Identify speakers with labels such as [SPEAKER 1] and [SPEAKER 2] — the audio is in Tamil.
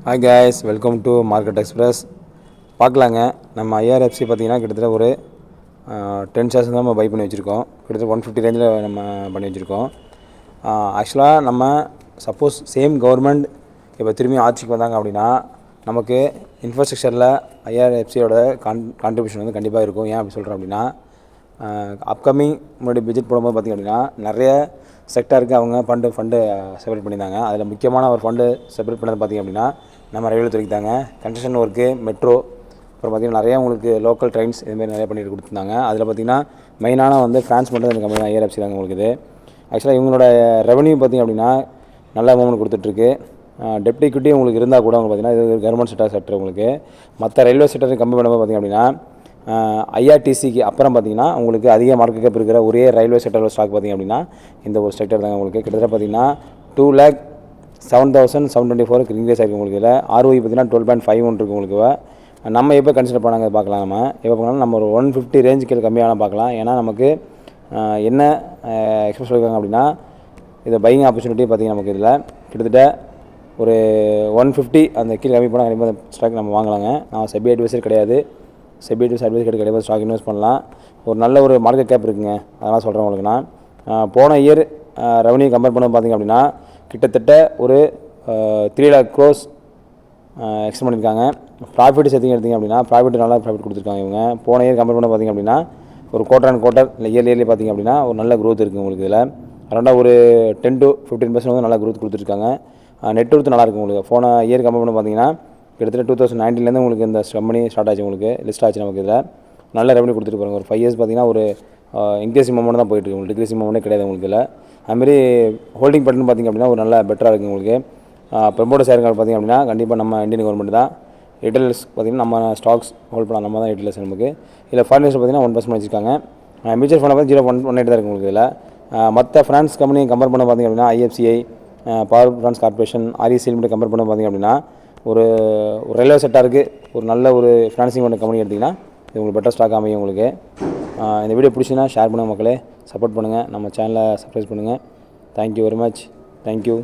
[SPEAKER 1] Hi guys, welcome to market express. பார்க்கலாங்க, நம்ம ஐஆர்எஃப்சி பார்த்திங்கன்னா கிட்டத்தட்ட ஒரு 10 ஷேர்ஸ் தான் நம்ம பை பண்ணி வச்சுருக்கோம். கிட்டத்தட்ட 150 ரேஞ்சில் நம்ம பண்ணி வச்சுருக்கோம். ஆக்சுவலாக நம்ம சப்போஸ் சேம் கவர்மெண்ட் இப்போ திரும்பி ஆட்சிக்கு வந்தாங்க அப்படின்னா நமக்கு இன்ஃப்ராஸ்ட்ரக்சரில் ஐஆர்எஃப்சியோட கான்ட்ரிபியூஷன் வந்து கண்டிப்பாக இருக்கும். ஏன் அப்படி சொல்கிறேன் அப்படின்னா, அப்கமிங் முன்னாடி பட்ஜெட் போடும்போது பார்த்திங்க அப்படின்னா நிறைய செக்டாருக்கு அவங்க ஃபண்டு செப்பரேட் பண்ணியிருந்தாங்க. அதில் முக்கியமான ஒரு ஃபண்டு செப்பரேட் பண்ணது பார்த்திங்க அப்படின்னா நம்ம ரயில்வே துறைக்கு தாங்க. கன்ஸ்ட்ரக்ஷன் ஒர்க்கு, மெட்ரோ, அப்புறம் பார்த்திங்கன்னா நிறையா உங்களுக்கு லோக்கல் ட்ரெயின்ஸ் இதுமாரி நிறையா பண்ணிட்டு கொடுத்துருந்தாங்க. அதில் பார்த்திங்கன்னா மெயினான வந்து ஃப்ரான்ஸ் மட்டும் இந்த கம்பெனி ஐஆர்எஃப்சி தாங்க உங்களுக்கு இது. ஆக்சுவலாக இவங்களோட ரெவன்யூ பார்த்திங்க அப்படின்னா நல்ல அமௌண்ட் கொடுத்துட்ருக்கு. டெப்ட் ஈக்விட்டி உங்களுக்கு இருந்தால் கூட உங்களுக்கு பார்த்திங்கன்னா இது கவர்மெண்ட் செக்டர் உங்களுக்கு மற்ற ரயில்வே செக்டர் கம்பேர் பண்ணும்போது பார்த்திங்க அப்படின்னா ஐஆர்டிசிக்கு அப்புறம் பார்த்திங்கன்னா உங்களுக்கு அதிக மார்க்கெட் கேப் இருக்கிற ஒரே ரயில்வே செக்டரில் ஸ்டாக் பார்த்திங்க அப்படின்னா இந்த ஒரு செக்டர் தாங்க உங்களுக்கு. கிட்டத்தட்ட பார்த்திங்கன்னா 2,07,724 இன்க்ரீஸ் ஆகிருக்கு உங்களுக்கு. இதில் ஆர்ஓஇ பார்த்திங்கன்னா 12.51 இருக்குது உங்களுக்கு. நம்ம எப்போ கன்சிடர் பண்ணாங்க பார்க்கலாம். நம்ம எப்போ பண்ணாலும் நம்ம ஒரு 150 ரேஞ்சுக்கு கம்மியான பார்க்கலாம். ஏன்னா நமக்கு என்ன எக்ஸ்பெக்ட் சொல்லியிருக்காங்க அப்படின்னா இதை பையிங் ஆப்பர்ச்சுனிட்டி பார்த்திங்கன்னா நமக்கு இதில் கிட்டத்தட்ட ஒரு 150 அந்த கீழே கம்மி பண்ணால் கண்டிப்பாக ஸ்டாக் நம்ம வாங்கலாங்க. நான் செபி அட்வைசர் கிடையாது, செபி அட்வைஸ் கிடையாது, ஸ்டாக் இன்வெஸ்ட் பண்ணலாம். ஒரு நல்ல ஒரு மார்க்கெட் கேப் இருக்குங்க. அதெல்லாம் சொல்கிறேன் உங்களுக்கு. நான் போன இயர் ரெவன்யூ கம்பேர் பண்ண பார்த்திங்க அப்படின்னா கிட்டத்தட்ட ஒரு 3 lakh crores எக்ஸ்ட் பண்ணியிருக்காங்க. ப்ராஃபிட் சேர்த்திங்க எடுத்திங்க அப்படின்னா நல்லா ப்ராஃபிட் கொடுத்துருக்காங்க இவங்க. போன இயர் கம்பேர் பண்ண பார்த்திங்க அப்படின்னா ஒரு குவார்டர் அண்ட் குவார்டர் இல்லை இயர்லி பார்த்திங்க அப்படின்னா ஒரு நல்ல க்ரோத் இருக்குது உங்களுக்கு. இதில் அரௌண்டாக ஒரு 10 to 15% வந்து நல்லா க்ரோத் கொடுத்துருக்காங்க. நெட் ஒர்த் நல்லாயிருக்கும் உங்களுக்கு. போன இயர் கம்பேர் பண்ண பார்த்திங்கன்னா கிட்டத்தட்ட 2019 உங்களுக்கு இந்த கம்பெனி ஸ்டார்ட் ஆச்சு, உங்களுக்கு லிஸ்ட் ஆச்சு நமக்கு. இதில் நல்ல ரெவன்யூ கொடுத்துட்டு போகிறாங்க. ஒரு 5 years பார்த்திங்கன்னா ஒரு இன்க்ரீசிங் அமௌண்ட் தான் போயிட்டு உங்களுக்கு, டிக்ரீசிங் அமௌண்ட்டே கிடையாது உங்களுக்கு. இதில் அதுமாரி ஹோல்டிங் பட்டன் பார்த்திங்க அப்படின்னா ஒரு நல்ல பெட்டராக இருக்குது உங்களுக்கு. ப்ரமோட்டர் ஷேர் பார்த்திங்க அப்படின்னா கண்டிப்பாக நம்ம இந்தியன் கவர்மெண்ட் தான். ரிட்டெயிலர்ஸ் பார்த்திங்கன்னா நம்ம ஸ்டாக்ஸ் ஹோல்ட் பண்ணலாம், நம்ம தான் ரிட்டெயிலர்ஸ் நமக்கு. இதில் ஃபாரினர்ஸ் பார்த்திங்கன்னா 1% வச்சுருக்காங்க. மியூச்சுவல் ஃபண்ட் பார்த்து 0.18 தான் இருக்குது உங்களுக்கு. இதில் மற்ற ஃபினான்ஸ் கம்பெனி கம்பேர் பண்ண பார்த்திங்க அப்படின்னா IFCI, power finance corporation, REC limit compare பண்ண பார்த்திங்க அப்படின்னா ஒரு ரயில்வே செக்டாருக்கு ஒரு நல்ல ஒரு ஃபினான்சிங் பண்ண கம்பெனி எடுத்திங்கன்னா இது உங்களுக்கு பெட்டர் ஸ்டாக் அமையும் உங்களுக்கு. இந்த வீடியோ பிடிச்சின்னா ஷேர் பண்ணுங்கள் மக்களே, சப்போர்ட் பண்ணுங்கள், நம்ம சேனலை சப்ஸ்கிரைப் பண்ணுங்கள். Thank you very much. தேங்க்யூ.